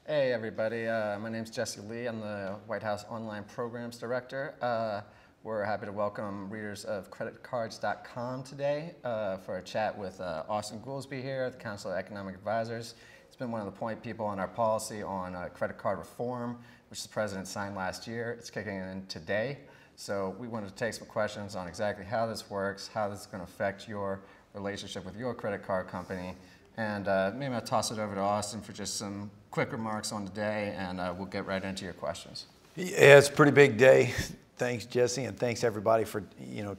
Hey everybody, my name's Jesse Lee. I'm the White House Online Programs Director. We're happy to welcome readers of creditcards.com today for a chat with Austan Goolsbee here, the Council of Economic Advisors. He's been one of the point people on our policy on credit card reform, which the President signed last year. It's kicking in today. So we wanted to take some questions on exactly how this works, how this is going to affect your relationship with your credit card company. And maybe I'll toss it over to Austan for just some quick remarks on today, and we'll get right into your questions. Yeah, it's a pretty big day. Thanks, Jesse, and thanks everybody for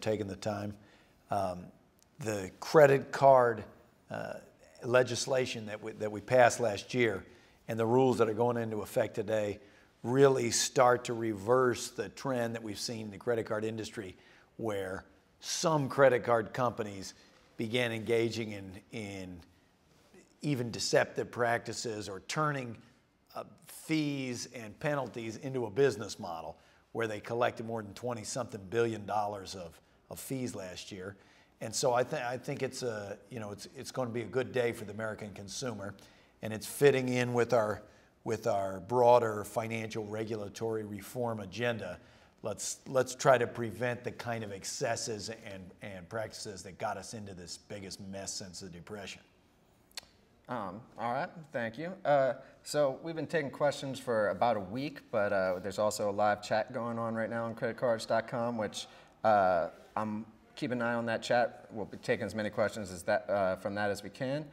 taking the time. The credit card legislation that we passed last year and the rules that are going into effect today really start to reverse the trend that we've seen in the credit card industry, where some credit card companies began engaging in even deceptive practices or turning fees and penalties into a business model, where they collected more than $20-something billion of fees last year. And so I think it's going to be a good day for the American consumer, and it's fitting in with our broader financial regulatory reform agenda. Let's try to prevent the kind of excesses and practices that got us into this biggest mess since the Depression. All right, thank you. So we've been taking questions for about a week, but there's also a live chat going on right now on creditcards.com, which I'm keeping an eye on that chat. We'll be taking as many questions as from that as we can.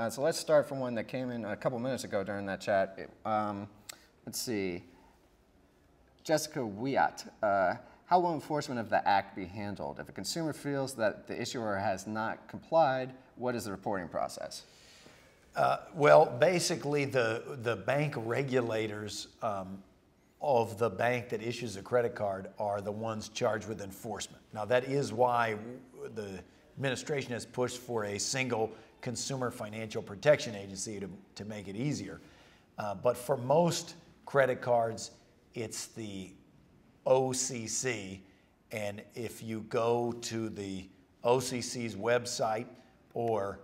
So let's start from one that came in a couple minutes ago during that chat. Let's see. Jessica Wiat. How will enforcement of the act be handled? If a consumer feels that the issuer has not complied, what is the reporting process? Well, basically, the bank regulators of the bank that issues a credit card are the ones charged with enforcement. Now, that is why the administration has pushed for a single consumer financial protection agency to make it easier. But for most credit cards, it's the OCC. And if you go to the OCC's website, or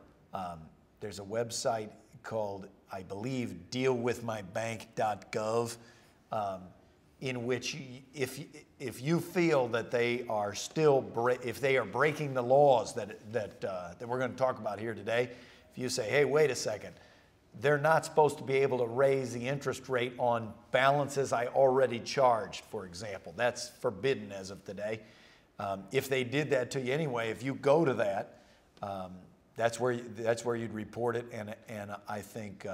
there's a website called, I believe, dealwithmybank.gov, in which if you feel that they are if they are breaking the laws that we're going to talk about here today, if you say, hey, wait a second, they're not supposed to be able to raise the interest rate on balances I already charged, for example. That's forbidden as of today. If they did that to you anyway, if you go to that, that's where you'd report it, and I think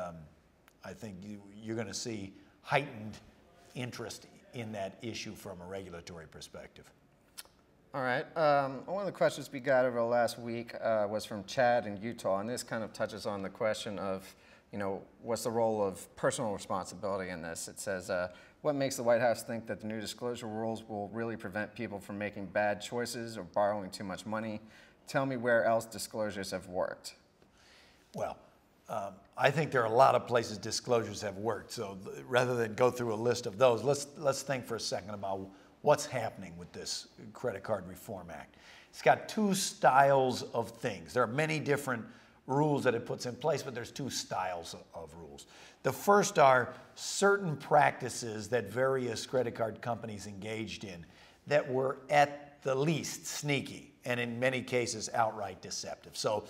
you're going to see heightened interest in that issue from a regulatory perspective. All right. One of the questions we got over the last week was from Chad in Utah, and this kind of touches on the question of, what's the role of personal responsibility in this? It says, what makes the White House think that the new disclosure rules will really prevent people from making bad choices or borrowing too much money? Tell me where else disclosures have worked. Well, I think there are a lot of places disclosures have worked. So rather than go through a list of those, let's think for a second about what's happening with this Credit Card Reform Act. It's got two styles of things. There are many different rules that it puts in place, but there's two styles of rules. The first are certain practices that various credit card companies engaged in that were at the least sneaky, and in many cases outright deceptive. So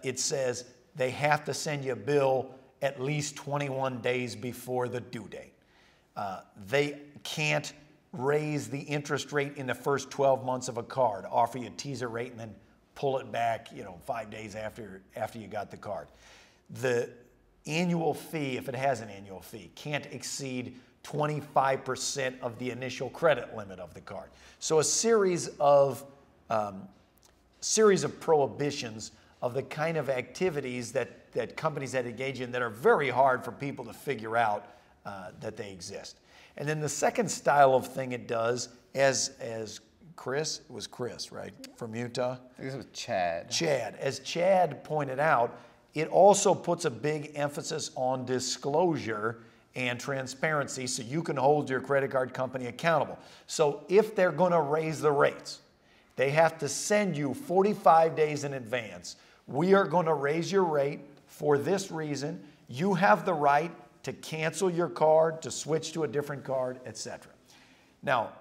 it says they have to send you a bill at least 21 days before the due date. They can't raise the interest rate in the first 12 months of a card, offer you a teaser rate and then pull it back 5 days after you got the card. The annual fee, if it has an annual fee, can't exceed 25% of the initial credit limit of the card. So a series of prohibitions of the kind of activities that companies that engage in that are very hard for people to figure out that they exist. And then the second style of thing it does, as Chris, it was Chris, right, from Utah? I think it was Chad. Chad. As Chad pointed out, it also puts a big emphasis on disclosure and transparency so you can hold your credit card company accountable. So if they're going to raise the rates, they have to send you 45 days in advance. We are going to raise your rate for this reason. You have the right to cancel your card, to switch to a different card, etc. Now,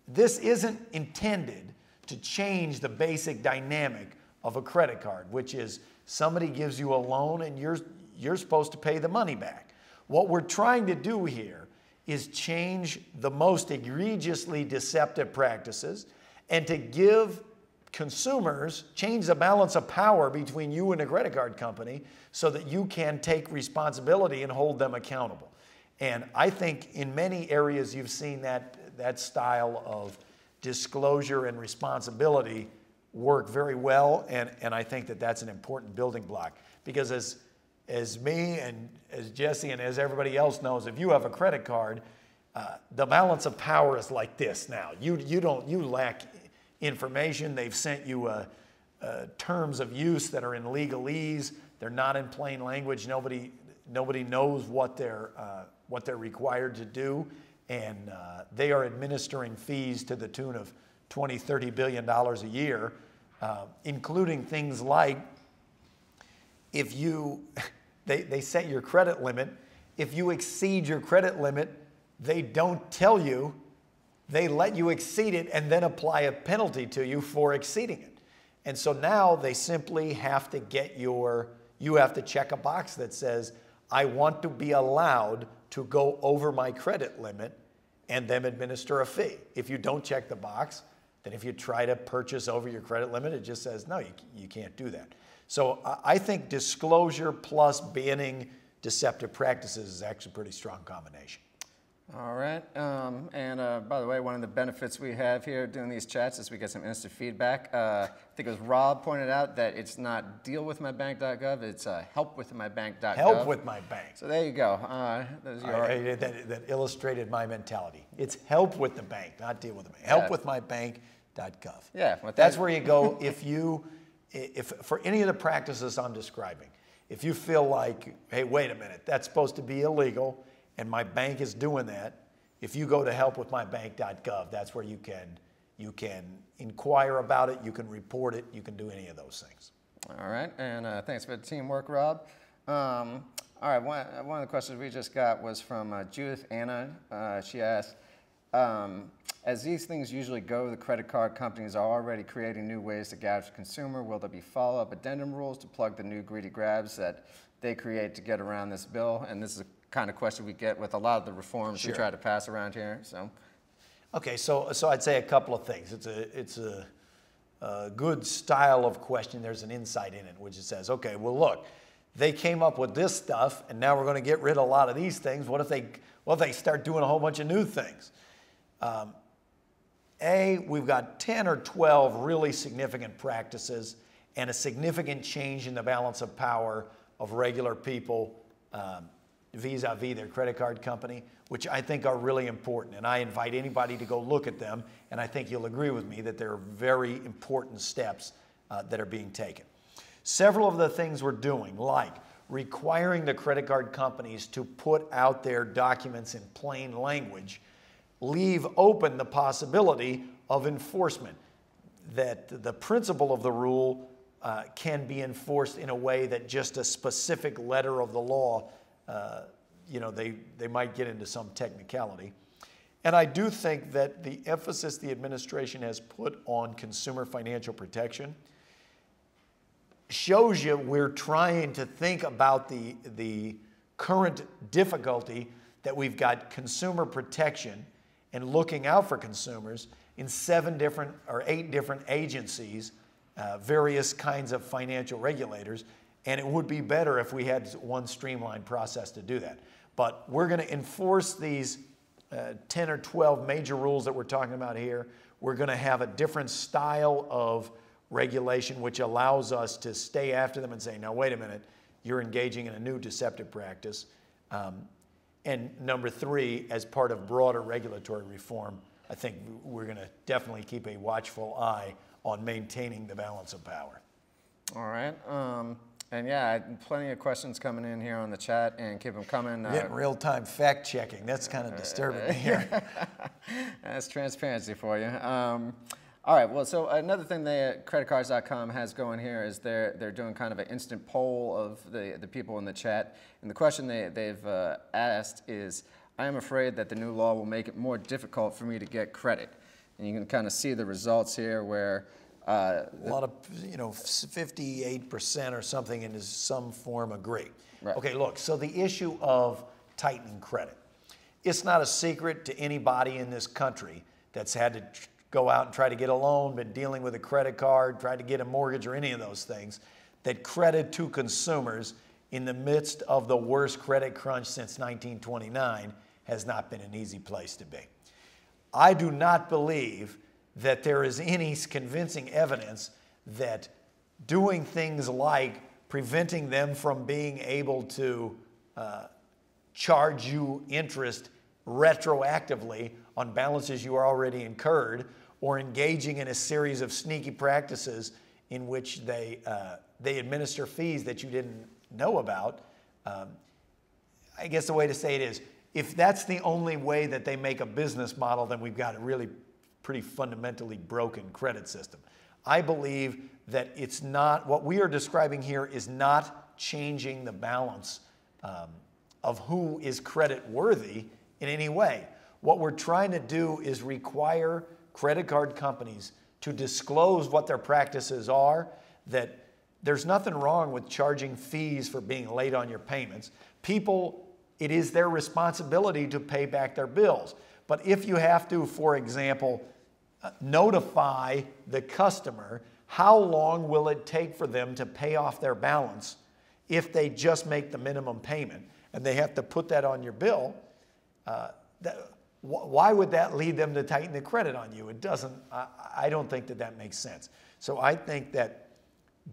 this isn't intended to change the basic dynamic of a credit card, which is somebody gives you a loan and you're supposed to pay the money back. What we're trying to do here is change the most egregiously deceptive practices and to give consumers, change the balance of power between you and a credit card company so that you can take responsibility and hold them accountable. And I think in many areas you've seen that style of disclosure and responsibility work very well, and I think that that's an important building block. Because as me and as Jesse and as everybody else knows, if you have a credit card, the balance of power is like this now. You lack information. They've sent you terms of use that are in legalese. They're not in plain language. Nobody knows what they're required to do, and they are administering fees to the tune of $20, $30 billion a year, including things like if they set your credit limit. If you exceed your credit limit, they don't tell you. They let you exceed it and then apply a penalty to you for exceeding it. And so now they simply have to you have to check a box that says, I want to be allowed to go over my credit limit, and then administer a fee. If you don't check the box, then if you try to purchase over your credit limit, it just says, no, you can't do that. So I think disclosure plus banning deceptive practices is actually a pretty strong combination. All right, and by the way, one of the benefits we have here doing these chats is we get some instant feedback. I think it was Rob pointed out that it's not dealwithmybank.gov, it's helpwithmybank.gov. Help with my bank. So there you go. That illustrated my mentality. It's help with the bank, not deal with the bank. Helpwithmybank.gov. Yeah. That's where you go if for any of the practices I'm describing, if you feel like, hey, wait a minute, that's supposed to be illegal, and my bank is doing that, if you go to helpwithmybank.gov, that's where you can inquire about it, you can report it, you can do any of those things. All right, and thanks for the teamwork, Rob. All right, one of the questions we just got was from Judith Anna. She asked, as these things usually go, the credit card companies are already creating new ways to gouge the consumer. Will there be follow-up addendum rules to plug the new greedy grabs that they create to get around this bill? And this is a kind of question we get with a lot of the reforms we try to pass around here. So, okay, so I'd say a couple of things. It's a good style of question. There's an insight in it, which it says, okay, well, look, they came up with this stuff, and now we're going to get rid of a lot of these things. What if they start doing a whole bunch of new things? We've got 10 or 12 really significant practices and a significant change in the balance of power of regular people vis-a-vis their credit card company, which I think are really important. And I invite anybody to go look at them, and I think you'll agree with me that they're very important steps that are being taken. Several of the things we're doing, like requiring the credit card companies to put out their documents in plain language, leave open the possibility of enforcement, that the principle of the rule can be enforced in a way that just a specific letter of the law, they might get into some technicality. And I do think that the emphasis the administration has put on consumer financial protection shows you we're trying to think about the current difficulty that we've got consumer protection and looking out for consumers in 7 different or 8 different agencies, various kinds of financial regulators, and it would be better if we had one streamlined process to do that. But we're going to enforce these 10 or 12 major rules that we're talking about here. We're going to have a different style of regulation which allows us to stay after them and say, now wait a minute, you're engaging in a new deceptive practice. And number 3, as part of broader regulatory reform, I think we're going to definitely keep a watchful eye on maintaining the balance of power. All right. And yeah, plenty of questions coming in here on the chat, and keep them coming. Getting real-time fact-checking. That's kind of disturbing me here. That's transparency for you. All right, well, so another thing that creditcards.com has going here is they're doing kind of an instant poll of the people in the chat. And the question they've asked is, I am afraid that the new law will make it more difficult for me to get credit. And you can kind of see the results here where a lot of, 58% or something in some form agree. Right. Okay, look, so the issue of tightening credit. It's not a secret to anybody in this country that's had to go out and try to get a loan, been dealing with a credit card, tried to get a mortgage or any of those things, that credit to consumers in the midst of the worst credit crunch since 1929 has not been an easy place to be. I do not believe that there is any convincing evidence that doing things like preventing them from being able to charge you interest retroactively on balances you already incurred, or engaging in a series of sneaky practices in which they administer fees that you didn't know about. I guess the way to say it is, if that's the only way that they make a business model, then we've got a really pretty fundamentally broken credit system. I believe that it's not, what we are describing here is not changing the balance of who is credit worthy in any way. What we're trying to do is require credit card companies to disclose what their practices are, that there's nothing wrong with charging fees for being late on your payments. People, it is their responsibility to pay back their bills. But if you have to, for example, notify the customer, how long will it take for them to pay off their balance if they just make the minimum payment and they have to put that on your bill? Why would that lead them to tighten the credit on you? It doesn't. I don't think that that makes sense. So I think that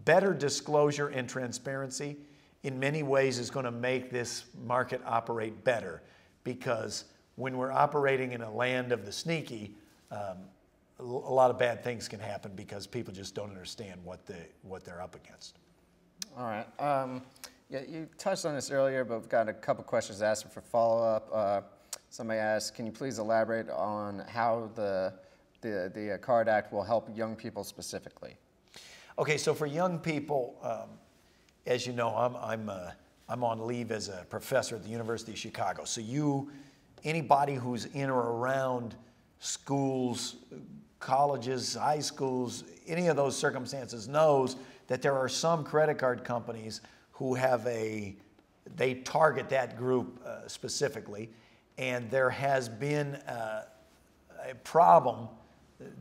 better disclosure and transparency in many ways is going to make this market operate better, because when we're operating in a land of the sneaky, a lot of bad things can happen because people just don't understand what they're up against. All right. Yeah, you touched on this earlier, but we've got a couple questions asking for follow-up. Somebody asked, can you please elaborate on how the Card Act will help young people specifically? Okay, so for young people, as you know, I'm on leave as a professor at the University of Chicago. So anybody who's in or around schools, colleges, high schools, any of those circumstances knows that there are some credit card companies who they target that group specifically. And there has been a problem,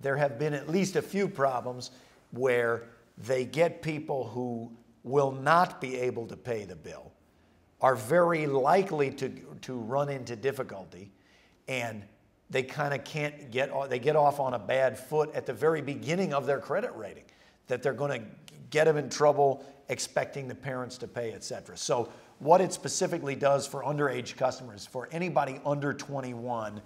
there have been at least a few problems where they get people who will not be able to pay the bill, are very likely to run into difficulty, and they kind of they get off on a bad foot at the very beginning of their credit rating, that they're going to get them in trouble expecting the parents to pay, et cetera. So what it specifically does for underage customers, for anybody under 21,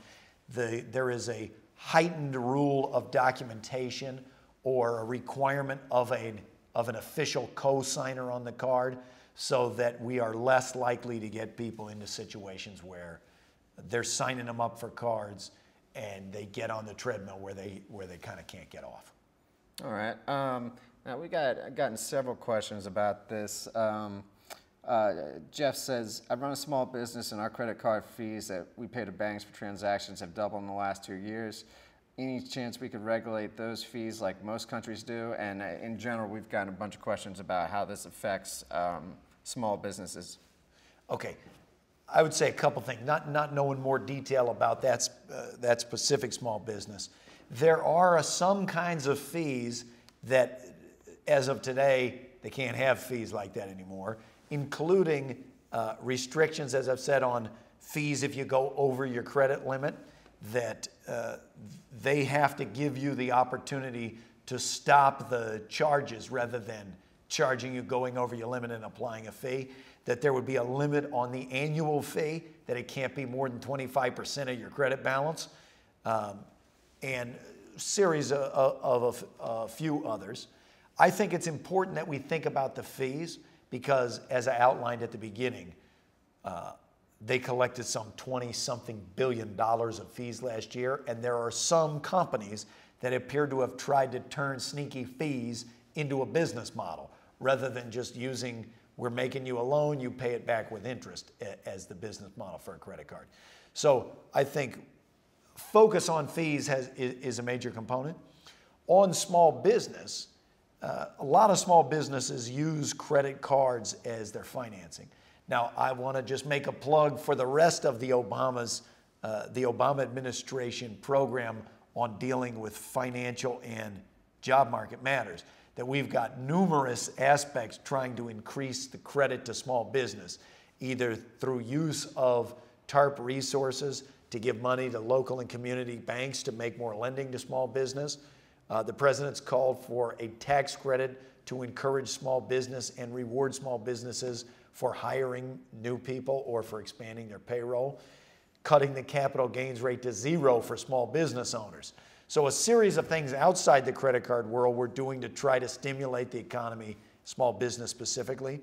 there is a heightened rule of documentation or a requirement of an official co-signer on the card, so that we are less likely to get people into situations where they're signing them up for cards and they get on the treadmill where they kind of can't get off. All right. Now we gotten several questions about this. Jeff says, I run a small business and our credit card fees that we pay to banks for transactions have doubled in the last 2 years. Any chance we could regulate those fees like most countries do? And in general, we've gotten a bunch of questions about how this affects small businesses. Okay. I would say a couple things, not knowing more detail about that specific small business. There are some kinds of fees that, as of today, they can't have fees like that anymore, including restrictions, as I've said, on fees if you go over your credit limit, that they have to give you the opportunity to stop the charges rather than charging you going over your limit and applying a fee, that there would be a limit on the annual fee, that it can't be more than 25% of your credit balance, and a series of a few others. I think it's important that we think about the fees because, as I outlined at the beginning, they collected some $20-something billion of fees last year, and there are some companies that appeared to have tried to turn sneaky fees into a business model rather than just using, we're making you a loan, you pay it back with interest as the business model for a credit card. So I think focus on fees is a major component. On small business, a lot of small businesses use credit cards as their financing. Now, I want to just make a plug for the rest of the Obama administration program on dealing with financial and job market matters, that we've got numerous aspects trying to increase the credit to small business, either through use of TARP resources to give money to local and community banks to make more lending to small business. The president's called for a tax credit to encourage small business and reward small businesses for hiring new people or for expanding their payroll, cutting the capital gains rate to 0 for small business owners. So a series of things outside the credit card world we're doing to try to stimulate the economy, small business specifically.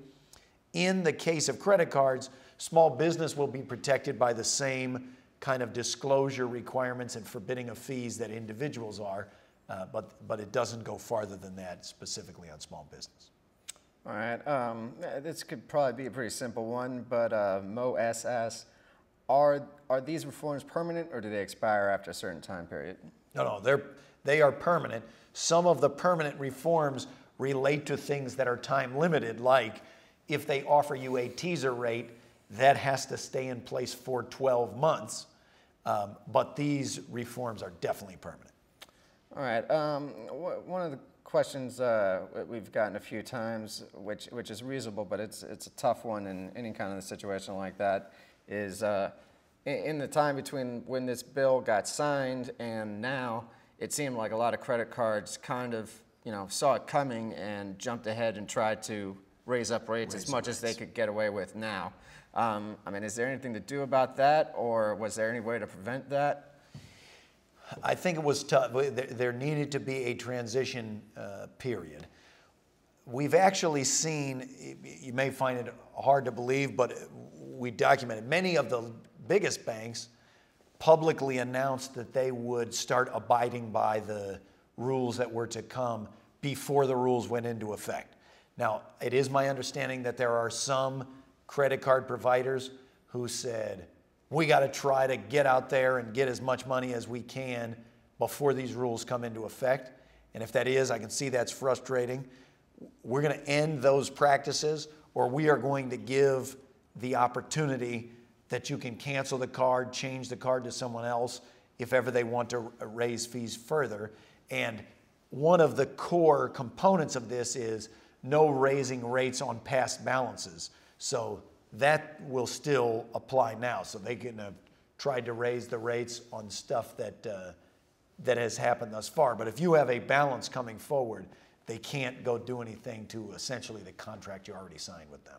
In the case of credit cards, small business will be protected by the same kind of disclosure requirements and forbidding of fees that individuals are, but it doesn't go farther than that specifically on small business. All right, this could probably be a pretty simple one, but Mo S asks, are these reforms permanent or do they expire after a certain time period? No, they are permanent. Some of the permanent reforms relate to things that are time limited, like if they offer you a teaser rate, that has to stay in place for 12 months. But these reforms are definitely permanent. All right, one of the questions we've gotten a few times, which is reasonable, but it's a tough one in any kind of situation like that, is in the time between when this bill got signed and now, it seemed like a lot of credit cards kind of, saw it coming and jumped ahead and tried to raise up rates as much as they could get away with now. I mean, is there anything to do about that, or was there any way to prevent that? I think it was tough. There needed to be a transition period. We've actually seen, you may find it hard to believe, but we documented many of the biggest banks publicly announced that they would start abiding by the rules that were to come before the rules went into effect. Now, it is my understanding that there are some credit card providers who said, we got to try to get out there and get as much money as we can before these rules come into effect. And if that is, I can see that's frustrating. We're going to end those practices, or we are going to give the opportunity that you can cancel the card, change the card to someone else if ever they want to raise fees further. And one of the core components of this is no raising rates on past balances. So that will still apply now. So they can have tried to raise the rates on stuff that has happened thus far. But if you have a balance coming forward, they can't go do anything to essentially the contract you already signed with them.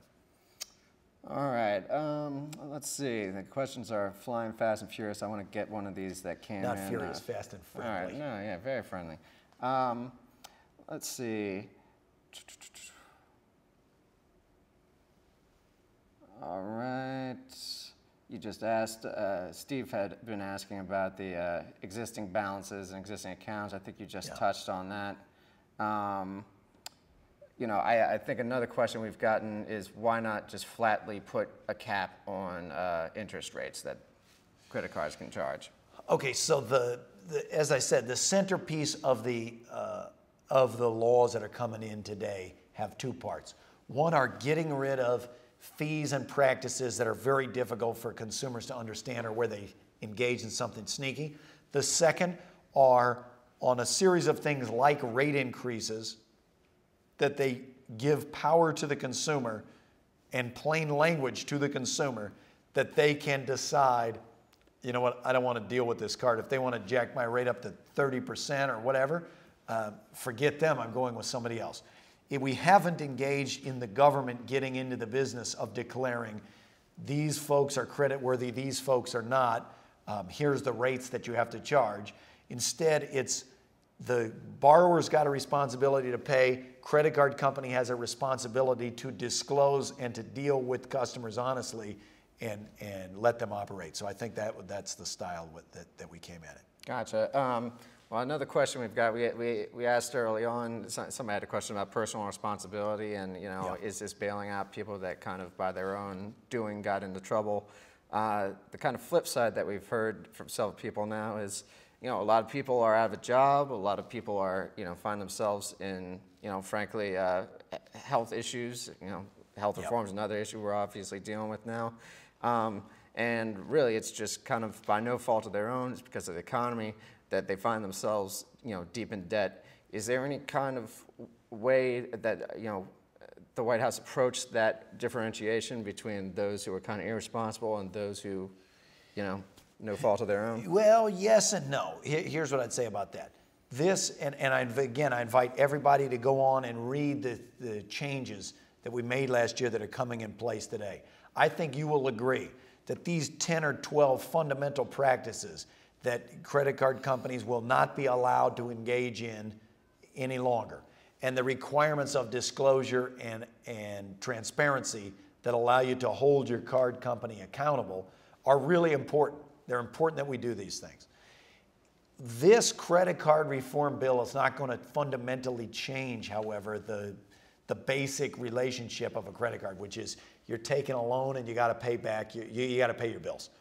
All right, let's see. The questions are flying fast and furious. I want to get one of these that came in. Not furious, fast and friendly. All right, no, yeah, very friendly. Let's see. All right. You just asked, Steve had been asking about the existing balances and existing accounts. I think you just touched on that. I think another question we've gotten is why not just flatly put a cap on interest rates that credit cards can charge? Okay, so as I said, the centerpiece of the laws that are coming in today have two parts. One are getting rid of fees and practices that are very difficult for consumers to understand or where they engage in something sneaky. The second are on a series of things like rate increases that they give power to the consumer and plain language to the consumer that they can decide, you know what, I don't want to deal with this card. If they want to jack my rate up to 30% or whatever, forget them, I'm going with somebody else. We haven't engaged in the government getting into the business of declaring these folks are creditworthy, these folks are not, here's the rates that you have to charge. Instead, it's the borrower's got a responsibility to pay, credit card company has a responsibility to disclose and to deal with customers honestly and let them operate. So I think that's the style that we came at it. Gotcha. Well, another question we've got, we asked early on, somebody had a question about personal responsibility and, is this bailing out people that kind of by their own doing got into trouble? The kind of flip side that we've heard from several people now is, a lot of people are out of a job, a lot of people are, find themselves in, frankly, health issues, health reform is another issue we're obviously dealing with now. And really it's just kind of by no fault of their own, it's because of the economy that they find themselves, deep in debt. Is there any kind of way that, the White House approached that differentiation between those who are kind of irresponsible and those who, no fault of their own? Well, yes and no. Here's what I'd say about that. This, and again, I invite everybody to go on and read the changes that we made last year that are coming in place today. I think you will agree that these 10 or 12 fundamental practices that credit card companies will not be allowed to engage in any longer, and the requirements of disclosure and transparency that allow you to hold your card company accountable are really important. They're important that we do these things. This credit card reform bill is not going to fundamentally change, however, the basic relationship of a credit card, which is you're taking a loan and you got to pay back, you got to pay your bills.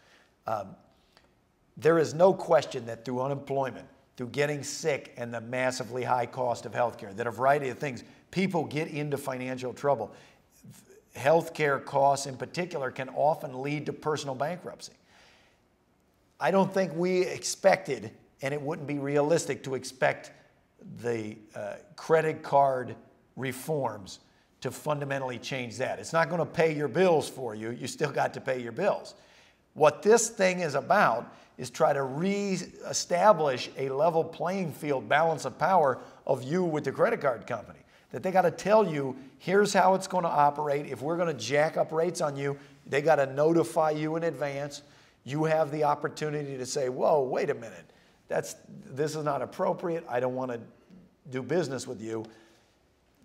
There is no question that through unemployment, through getting sick and the massively high cost of healthcare, that a variety of things, people get into financial trouble. Healthcare costs in particular can often lead to personal bankruptcy. I don't think we expected, and it wouldn't be realistic to expect the credit card reforms to fundamentally change that. It's not going to pay your bills for you. You still got to pay your bills. What this thing is about is try to re-establish a level playing field, balance of power of you with the credit card company. That they got to tell you, here's how it's going to operate. If we're going to jack up rates on you, they got to notify you in advance. You have the opportunity to say, whoa, wait a minute. This is not appropriate. I don't want to do business with you.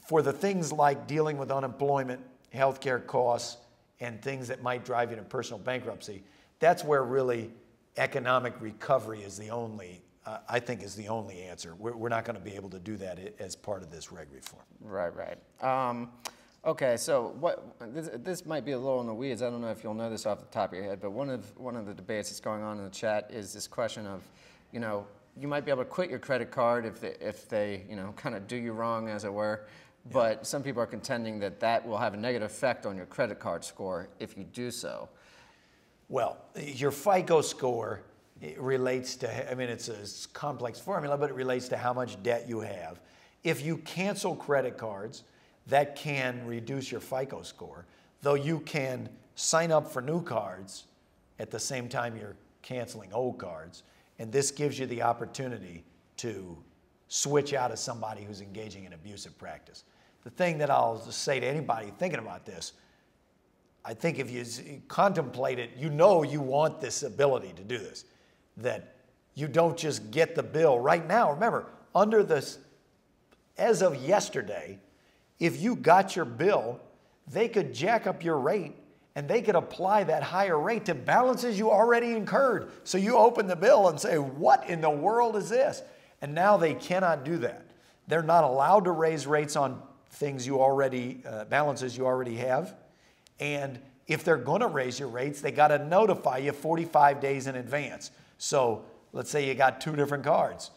For the things like dealing with unemployment, healthcare costs, and things that might drive you to personal bankruptcy, that's where really economic recovery is the only, I think is the only answer. We're not going to be able to do that as part of this reg reform. Right. Okay, so this might be a little in the weeds. I don't know if you'll know this off the top of your head, but one of the debates that's going on in the chat is this question of, you might be able to quit your credit card if they kind of do you wrong, as it were. Yeah. But some people are contending that will have a negative effect on your credit card score if you do so. Well, your FICO score relates to, it's a complex formula, but it relates to how much debt you have. If you cancel credit cards, that can reduce your FICO score, though you can sign up for new cards at the same time you're canceling old cards, and this gives you the opportunity to switch out of somebody who's engaging in abusive practice. The thing that I'll say to anybody thinking about this, I think if you contemplate it, you want this ability to do this, that you don't just get the bill. Right now, remember, under this, as of yesterday, if you got your bill, they could jack up your rate and they could apply that higher rate to balances you already incurred. So you open the bill and say, what in the world is this? And now they cannot do that. They're not allowed to raise rates on things you already, balances you already have. And if they're going to raise your rates, they got to notify you 45 days in advance. So let's say you got 2 different cards.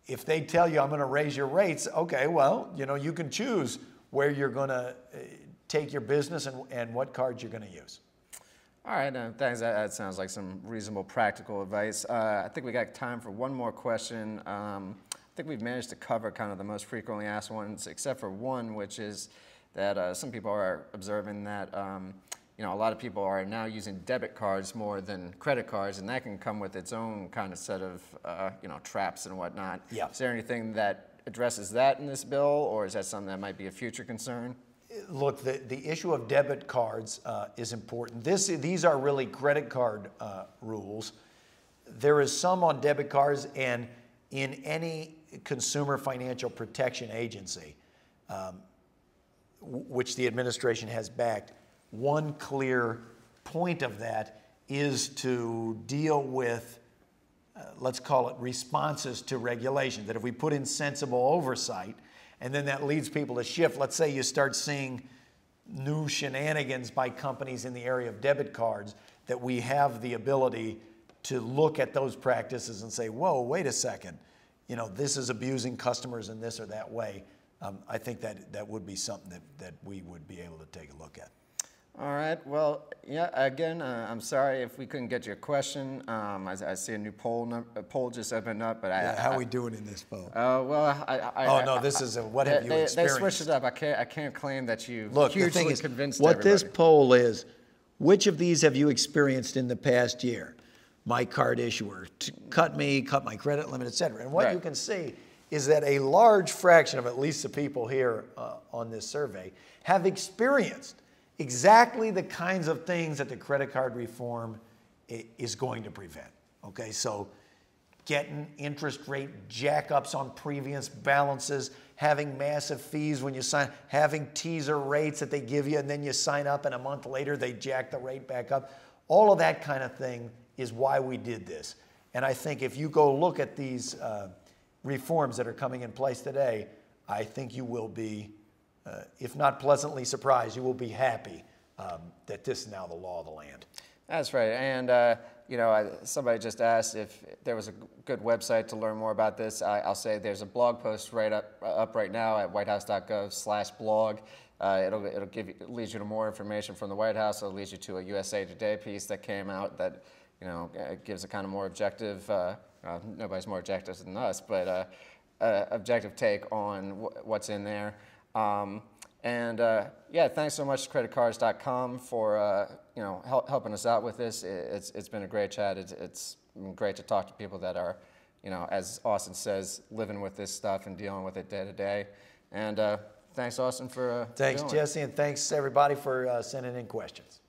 If they tell you I'm going to raise your rates, okay, well, you can choose where you're going to take your business and what cards you're going to use. All right, thanks. That sounds like some reasonable practical advice. I think we got time for one more question. I think we've managed to cover kind of the most frequently asked ones, except for one, which is that some people are observing that a lot of people are now using debit cards more than credit cards, and that can come with its own kind of set of traps and whatnot. Yeah. Is there anything that addresses that in this bill, or is that something that might be a future concern? Look, the issue of debit cards is important. These are really credit card rules. There is some on debit cards, and in any consumer financial protection agency, which the administration has backed, one clear point of that is to deal with let's call it responses to regulation, that if we put in sensible oversight, and then that leads people to shift. Let's say you start seeing new shenanigans by companies in the area of debit cards, that we have the ability to look at those practices and say, whoa, wait a second, you know, this is abusing customers in this or that way. I think that would be something that we would be able to take a look at. All right. Well, yeah. Again, I'm sorry if we couldn't get your question. I see a new poll just opened up, but how are we doing in this poll? This is what have you experienced? They switched it up. I can't claim that you Look, hugely the thing is, convinced what everybody. this poll is, which of these have you experienced in the past year? My card issuer, cut my credit limit, et cetera. And what you can see is that a large fraction of at least the people here on this survey have experienced exactly the kinds of things that the credit card reform is going to prevent. Okay, so getting interest rate jackups on previous balances, having massive fees when you sign, having teaser rates that they give you and then you sign up and a month later they jack the rate back up. All of that kind of thing is why we did this. And I think if you go look at these reforms that are coming in place today, I think you will be, if not pleasantly surprised, you will be happy that this is now the law of the land. That's right. And, you know, somebody just asked if there was a good website to learn more about this. I'll say there's a blog post up right now at whitehouse.gov/blog. It'll lead you to more information from the White House. It'll lead you to a USA Today piece that came out that, you know, gives a kind of more objective, nobody's more objective than us, but objective take on what's in there. Yeah, thanks so much to creditcards.com for you know, helping us out with this. It's been a great chat. It's been great to talk to people that are, you know, as Austin says, living with this stuff and dealing with it day to day. And thanks, Austin, for thanks, doing Jesse, and thanks everybody for sending in questions.